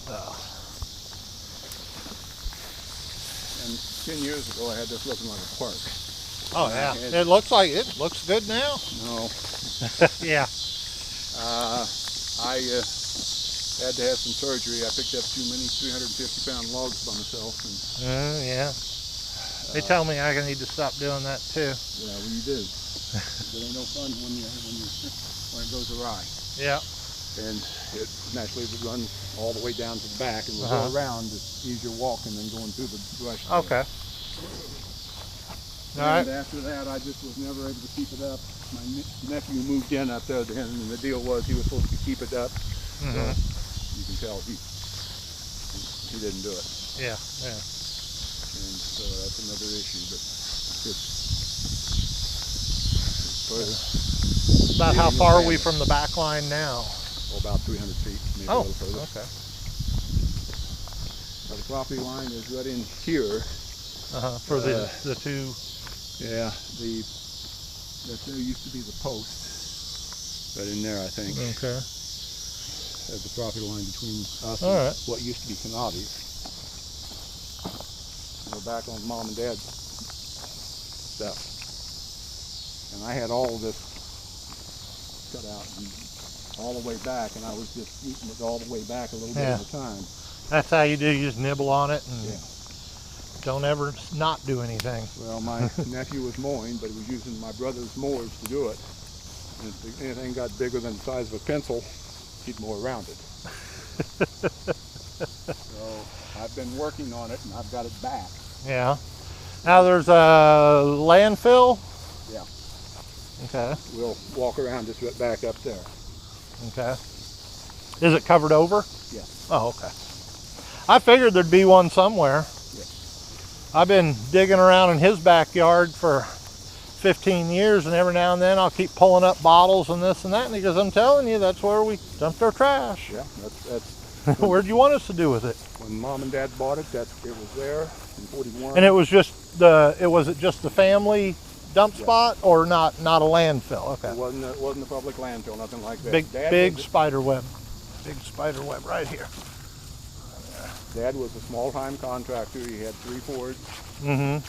And 10 years ago, I had this looking like a park. Oh yeah, it looks good now. No. Yeah. I had to have some surgery. I picked up too many 350-pound logs by myself. And, yeah. They tell me I need to stop doing that too. Yeah, well, you do. It ain't no fun when it goes awry. Yeah. And it naturally runs all the way down to the back, and we'll go around. It's easier walking than going through the brush. Okay. And after that, I just was never able to keep it up. My nephew moved in up there then, and the deal was he was supposed to keep it up. So you can tell he didn't do it. Yeah, yeah. And so that's another issue. But it's about how far are we from the back line now? Oh, about 300 feet, maybe a little further. Okay. So the property line is right in here. For the two. Yeah, there used to be the post right in there, I think. Okay. There's the property line between us and what used to be Canavi's. We're back on Mom and Dad's stuff. And I had all of this cut out and all the way back, and I was just eating it all the way back a little bit at a time. That's how you do. You just nibble on it and don't ever not do anything. Well, my nephew was mowing, but he was using my brother's mowers to do it. And if anything got bigger than the size of a pencil, he'd mow around it. So I've been working on it, and I've got it back. Yeah. Now there's a landfill? Yeah. Okay. We'll walk around just right back up there. Okay. Is it covered over? Yeah. Oh, okay. I figured there'd be one somewhere. Yeah. I've been digging around in his backyard for 15 years, and every now and then I'll keep pulling up bottles and this and that, and he goes, I'm telling you, that's where we dumped our trash. Yeah, that's Where'd you want us to do with it? When Mom and Dad bought it, it was there in 41. And it was just the family dump spot, or not a landfill? Okay. It wasn't a public landfill, nothing like that. Big spider web. Big spider web right here. Dad was a small-time contractor. He had 3 Fords. And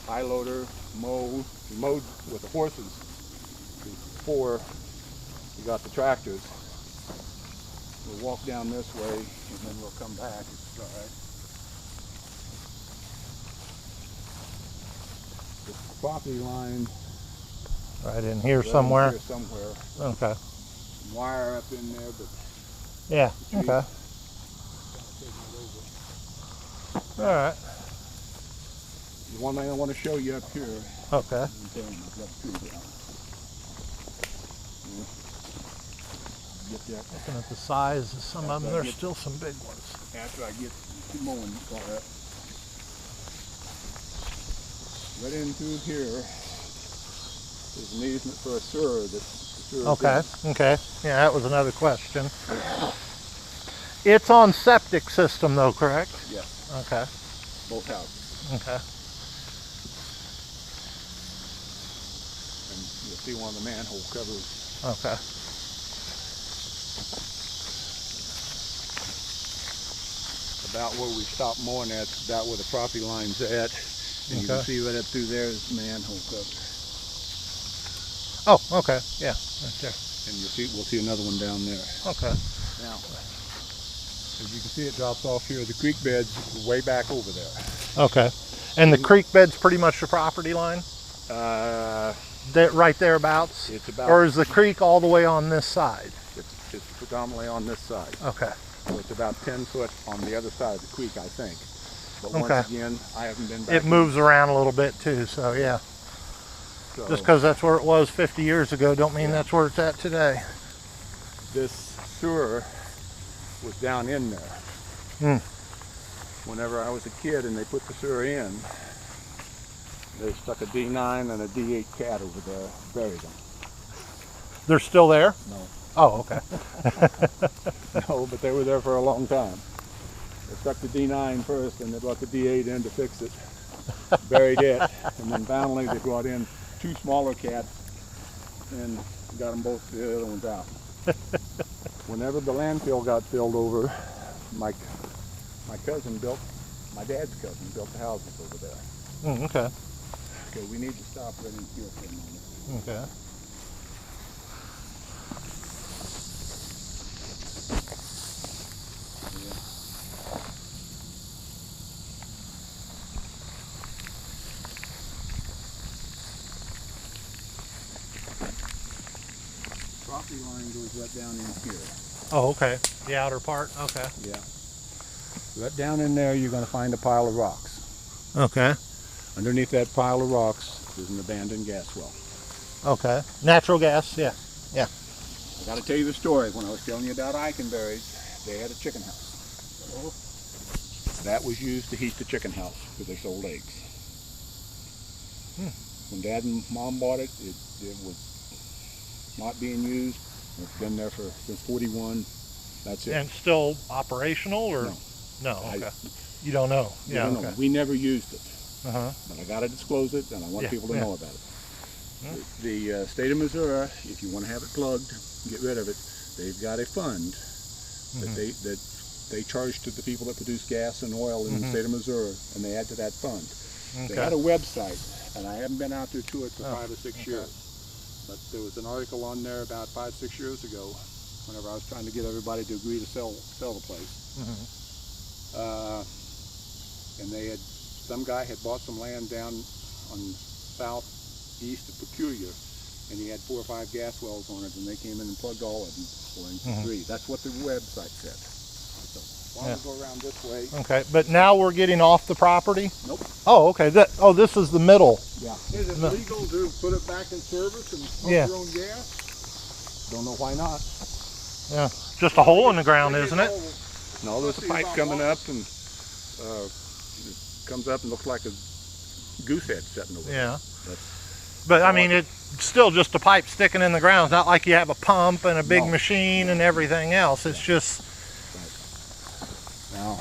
high loader, mow. He mowed with the horses before he got the tractors. We'll walk down this way, and then we'll come back. It's all right. The property line. Right in here somewhere. Here somewhere. Okay. Wire up in there, but. Yeah. Okay. All right. The one thing I want to show you up here. Okay. Get that. Looking at the size of some of them, there's still some big ones. After I get mowing all that. Right into here is an easement for a sewer. Okay. Yeah, that was another question. It's on septic system though, correct? Yes. Okay. Both houses. Okay. And you'll see one of the manhole covers. Okay. About where we stopped mowing at, about where the property line's at. And you can see right up through there is the manhole cover. Oh, okay. Yeah, right there. And we'll see another one down there. Okay. Now, as you can see, it drops off here. The creek bed's way back over there. Okay. And the creek bed's pretty much the property line? Right thereabouts? It's about. Or is the creek all the way on this side? It's predominantly on this side. Okay. So it's about 10 foot on the other side of the creek, I think. But once again, I haven't been back. It moves around a little bit too, so yeah. So just because that's where it was 50 years ago don't mean that's where it's at today. This sewer was down in there. Whenever I was a kid and they put the sewer in, they stuck a D9 and a D8 cat over there, buried them. They're still there? No. Oh, okay. No, but they were there for a long time. They stuck the D9 first and they brought the D8 in to fix it, buried it, and then finally they brought in 2 smaller cats and got them both, the other ones out. whenever the landfill got filled over, my cousin built, my dad's cousin built the houses over there. Okay. Okay, we need to stop right in here for a moment. Okay. Property line goes right down in here. Oh, okay. The outer part. Okay. Yeah. Right down in there, you're going to find a pile of rocks. Okay. Underneath that pile of rocks is an abandoned gas well. Okay. Natural gas. Yeah. Yeah. I got to tell you the story. When I was telling you about Eichenberry's, they had a chicken house. That was used to heat the chicken house because they sold eggs. When Dad and Mom bought it, it was not being used. It's been there since 41. That's it. And still operational, or No. No. Okay. You don't know. Yeah. No, Okay. we never used it. Uh-huh. But I got to disclose it, and I want Yeah, people to yeah. know about it. The state of Missouri, if you want to have it plugged, get rid of it, they've got a fund that they charge to the people that produce gas and oil in the state of Missouri, and they add to that fund. Okay. They had a website, and I haven't been out there to it for 5 or 6 years. But there was an article on there about 5 or 6 years ago, whenever I was trying to get everybody to agree to sell the place. And some guy had bought some land down on southeast of Peculiar, and he had 4 or 5 gas wells on it, and they came in and plugged all of them for him for free. That's what the website said. So why don't we go around this way? Okay. But now we're getting off the property. Nope. Oh, okay. This is the middle. Yeah. Is it legal to put it back in service and pump your own gas? Don't know why not. Yeah. Just a hole in the ground, isn't it? No, there's a pipe coming up, and it comes up and looks like a goose head sitting over there. Yeah. But I mean, it's still just a pipe sticking in the ground. It's not like you have a pump and a big machine and everything else. It's just. Now,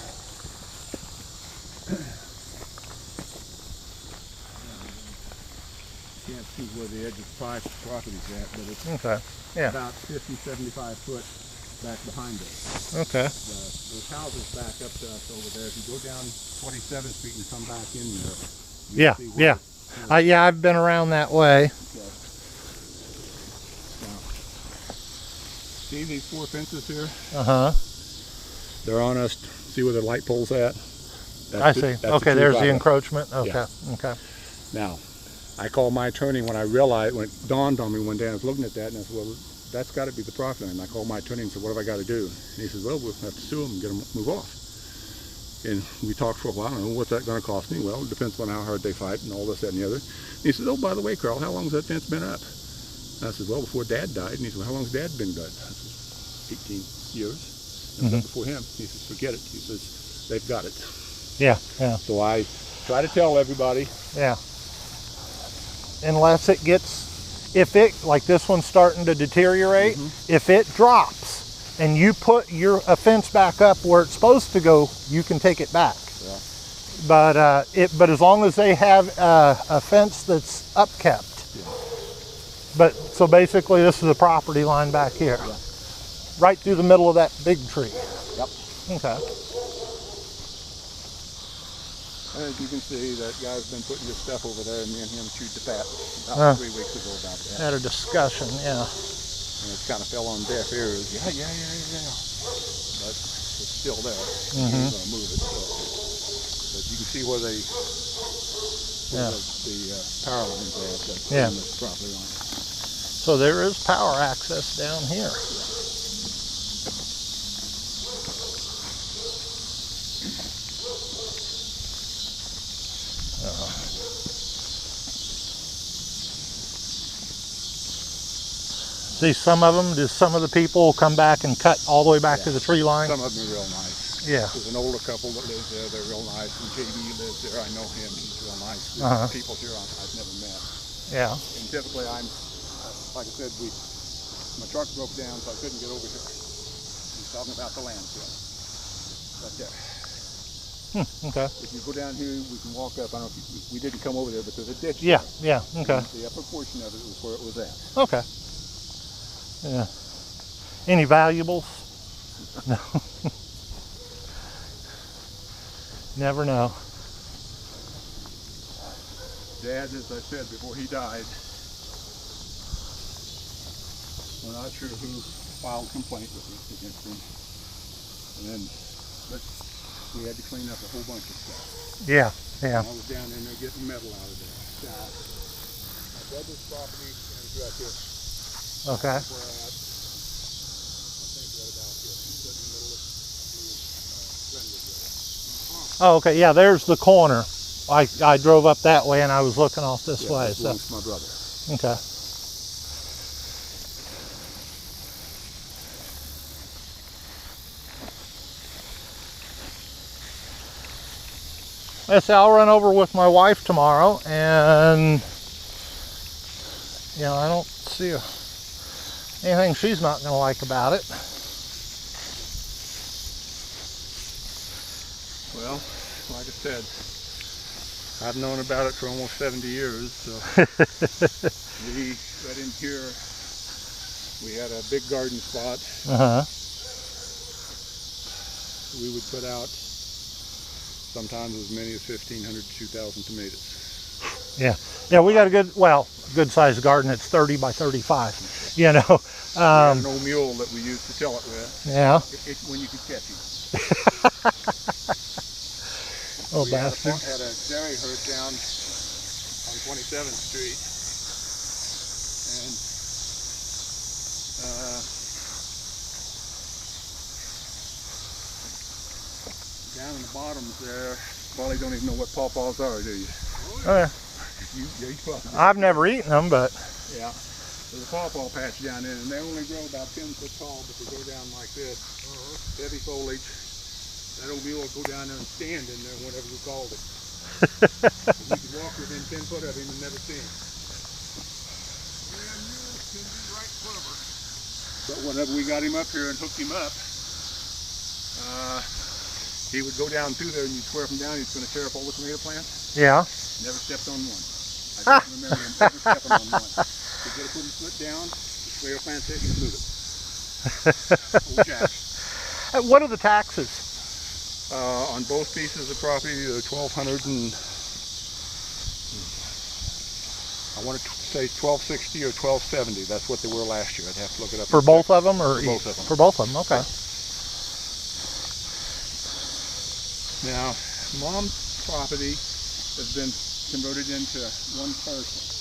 can't see where the edge of the property's at, but it's about 50, 75 foot back behind us. Okay. Those houses back up to us over there. If you go down 27th Street and come back in there, yeah, I've been around that way. Now, see these 4 fences here? They're on us. See where the light pole's at? I see. Okay, there's the encroachment. Okay. Yeah. Okay. Now, I called my attorney when it dawned on me one day. I was looking at that, and I said, well, that's got to be the property line. And I called my attorney and said, what have I got to do? And he says, well, we'll have to sue them and get them to move off. And we talked for a while. I don't know, what's that going to cost me? Well, it depends on how hard they fight and all this, that, and the other. And he says, oh, by the way, Carl, how long has that fence been up? And I said, well, before Dad died. And he said, well, how long has Dad been dead? I said, 18 years. And before him, he says, forget it. He says, they've got it. Yeah, yeah. So I try to tell everybody. Yeah. Unless it gets, like this one's starting to deteriorate, if it drops and you put a fence back up where it's supposed to go, you can take it back. Yeah. But as long as they have a fence that's upkept. Yeah. But so basically this is the property line back here. Yeah. Right through the middle of that big tree. Yep. Okay. As you can see, that guy's been putting his stuff over there, and me and him chewed the fat about 3 weeks ago about that. Had a discussion, yeah. And it kind of fell on deaf ears. Yeah. But it's still there. He's going to move it. So. But you can see where the power lines are on this property line. So there is power access down here. See, some of the people come back and cut all the way back to the tree line? Some of them are real nice. Yeah. There's an older couple that lives there. They're real nice. And JD lives there. I know him. He's real nice. There's people here I've never met. Yeah. And typically like I said, my truck broke down, so I couldn't get over here. He's talking about the landfill. Right there. Okay. If you go down here, we can walk up. I don't know if we didn't come over there, but there's a ditch. Yeah, yeah, okay. The upper portion of it was where it was at. Okay. Yeah. Any valuables? No. Never know. Dad, as I said before he died, we're not sure who filed complaint against him. And then we had to clean up a whole bunch of stuff. Yeah, yeah. And I was down in there getting metal out of there. Now, my brother's property ends right here. Okay. That's where I think right about here. It's in the middle of the Glenwood Road. Oh, okay. Yeah, there's the corner. I drove up that way and I was looking off this way. That So belongs to my brother. okay. Yes, I'll run over with my wife tomorrow, and I don't see anything she's not going to like about it. Well, like I said, I've known about it for almost 70 years. So we right in here, we had a big garden spot. We would put out sometimes as many as 1,500 to 2,000 tomatoes. Yeah, we got a good sized garden. It's 30 by 35. We had an old mule that we used to till it with. Yeah. When you could catch him. Oh, we bastard. had a dairy herd down on 27th Street, and down in the bottoms there, probably don't even know what pawpaws are, do you? Oh, yeah. You probably. I've never eaten them, but Yeah. There's a pawpaw patch down there, and they only grow about 10 foot tall, but they go down like this. Heavy foliage. That old mule would go down there and stand in there whenever we called it. You could walk within 10 foot of him and never see him. Yeah, mules can be right clever. But whenever we got him up here and hooked him up, he would go down through there and you'd swear from down he was going to tear up all the tomato plants. yeah. Never stepped on one. I don't remember him ever stepping on one. He's got to put his foot down, the tomato plants hit, he'd move it. Old Jack. What are the taxes? On both pieces of property, they're 1,200 and I want to say 1,260 or 1,270. That's what they were last year. I'd have to look it up. For both of them, or For both of them. For both of them. Okay. Now, Mom's property has been converted into one parcel.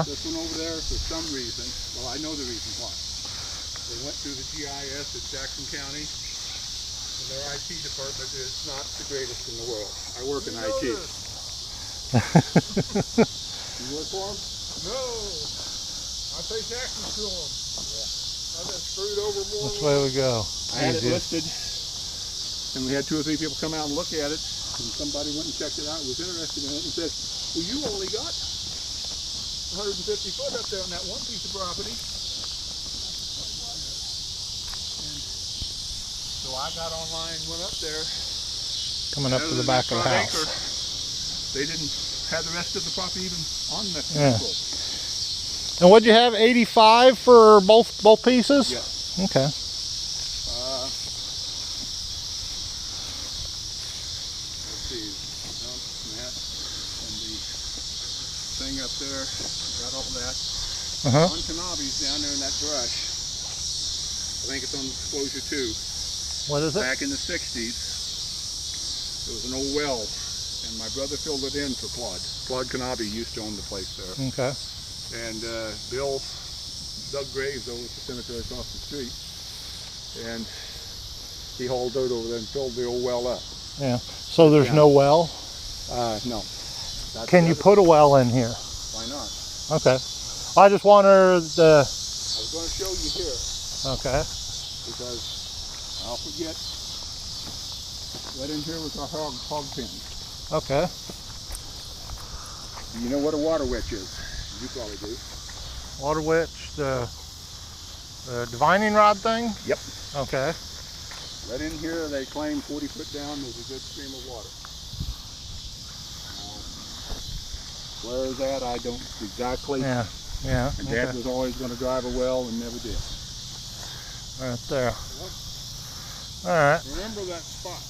This one over there, for some reason, well, I know the reason why. They went through the GIS at Jackson County, and their IT department is not the greatest in the world. I work in IT. You work for them? No, I pay taxes to them. Yeah. I've been screwed over more. Which way we go? I had it listed, and we had 2 or 3 people come out and look at it, and somebody went and checked it out, was interested in it, and said, well, you only got 150 foot up there on that one piece of property. And so I got online, went up there. Coming up to the back of the house. Acre, they didn't have the rest of the property even on the parcel. And what'd you have? 85 for both pieces? Yes. Okay. Let's see, dump, mat, and the thing up there, got all that. On Canabi's down there in that brush. I think it's on Disclosure 2. What is it? Back in the 60s, there was an old well, and my brother filled it in for Claude. Claude Canabi used to own the place there. Okay. And Bill dug graves over at the cemetery across the street, and he hauled dirt over there and filled the old well up. Yeah. So there's no well? No. Can you put a well in here? Why not? Okay. I just wondered I was going to show you here, Okay. because I'll forget. Right in here was our hog pen. Okay. You know what a water witch is? You probably do. Water witch, the divining rod thing? Yep. Okay. Right in here, they claim 40 foot down there's a good stream of water. Where is that? I don't exactly. Yeah. Yeah. And Dad Okay. was always going to drive a well and never did. Right there. All right. Remember that spot.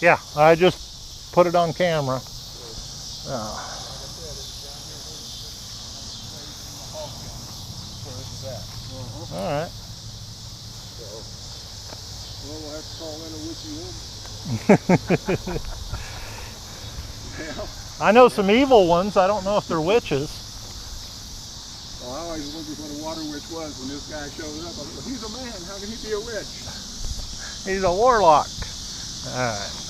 Yeah, I just put it on camera. Oh. All right. Well, we'll have to call in a witchy woman. I know some evil ones. I don't know if they're witches. Well, I always wondered what a water witch was when this guy showed up. I thought, well, he's a man. How can he be a witch? He's a warlock. All right.